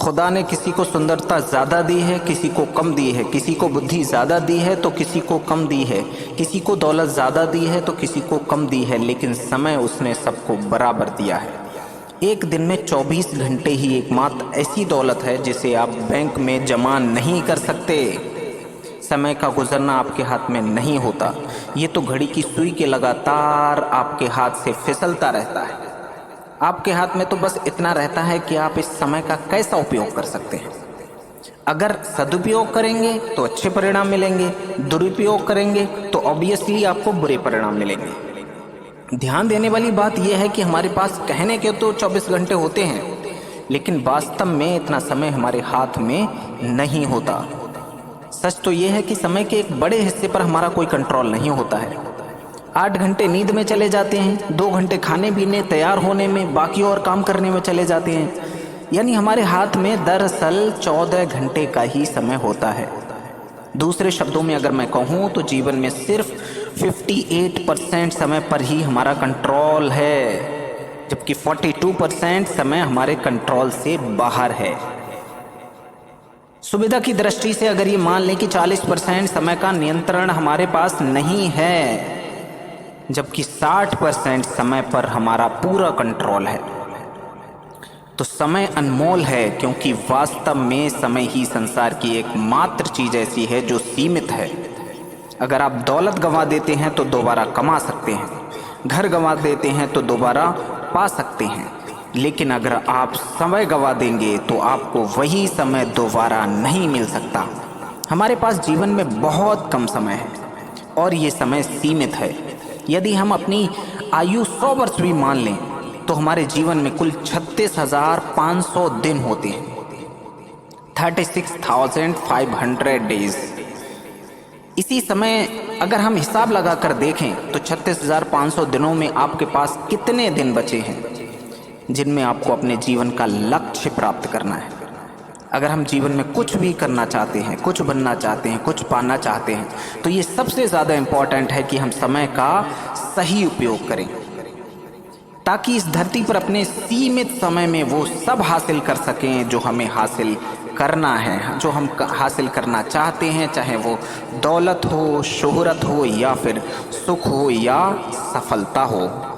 खुदा ने किसी को सुंदरता ज़्यादा दी है, किसी को कम दी है, किसी को बुद्धि ज़्यादा दी है तो किसी को कम दी है, किसी को दौलत ज़्यादा दी है तो किसी को कम दी है, लेकिन समय उसने सबको बराबर दिया है। एक दिन में 24 घंटे ही एकमात्र ऐसी दौलत है जिसे आप बैंक में जमा नहीं कर सकते। समय का गुजरना आपके हाथ में नहीं होता, ये तो घड़ी की सुई के लगातार आपके हाथ से फिसलता रहता है। आपके हाथ में तो बस इतना रहता है कि आप इस समय का कैसा उपयोग कर सकते हैं। अगर सदुपयोग करेंगे तो अच्छे परिणाम मिलेंगे, दुरुपयोग करेंगे तो ऑब्वियसली आपको बुरे परिणाम मिलेंगे। ध्यान देने वाली बात यह है कि हमारे पास कहने के तो 24 घंटे होते हैं, लेकिन वास्तव में इतना समय हमारे हाथ में नहीं होता। सच तो यह है कि समय के एक बड़े हिस्से पर हमारा कोई कंट्रोल नहीं होता है। 8 घंटे नींद में चले जाते हैं, 2 घंटे खाने पीने तैयार होने में, बाकी और काम करने में चले जाते हैं। यानी हमारे हाथ में दरअसल 14 घंटे का ही समय होता है। दूसरे शब्दों में अगर मैं कहूँ तो जीवन में सिर्फ 58% समय पर ही हमारा कंट्रोल है, जबकि 42% समय हमारे कंट्रोल से बाहर है। सुविधा की दृष्टि से अगर ये मान लें कि 40% समय का नियंत्रण हमारे पास नहीं है, जबकि 60% समय पर हमारा पूरा कंट्रोल है, तो समय अनमोल है, क्योंकि वास्तव में समय ही संसार की एकमात्र चीज ऐसी है जो सीमित है। अगर आप दौलत गंवा देते हैं तो दोबारा कमा सकते हैं, घर गंवा देते हैं तो दोबारा पा सकते हैं, लेकिन अगर आप समय गंवा देंगे तो आपको वही समय दोबारा नहीं मिल सकता। हमारे पास जीवन में बहुत कम समय है और ये समय सीमित है। यदि हम अपनी आयु 100 वर्ष भी मान लें तो हमारे जीवन में कुल 36,500 दिन होते हैं, 36,500 डेज। इसी समय अगर हम हिसाब लगाकर देखें तो 36,500 दिनों में आपके पास कितने दिन बचे हैं जिनमें आपको अपने जीवन का लक्ष्य प्राप्त करना है। अगर हम जीवन में कुछ भी करना चाहते हैं, कुछ बनना चाहते हैं, कुछ पाना चाहते हैं, तो ये सबसे ज़्यादा इम्पॉर्टेंट है कि हम समय का सही उपयोग करें, ताकि इस धरती पर अपने सीमित समय में वो सब हासिल कर सकें जो हमें हासिल करना है, जो हम हासिल करना चाहते हैं, चाहे वो दौलत हो, शोहरत हो, या फिर सुख हो, या सफलता हो।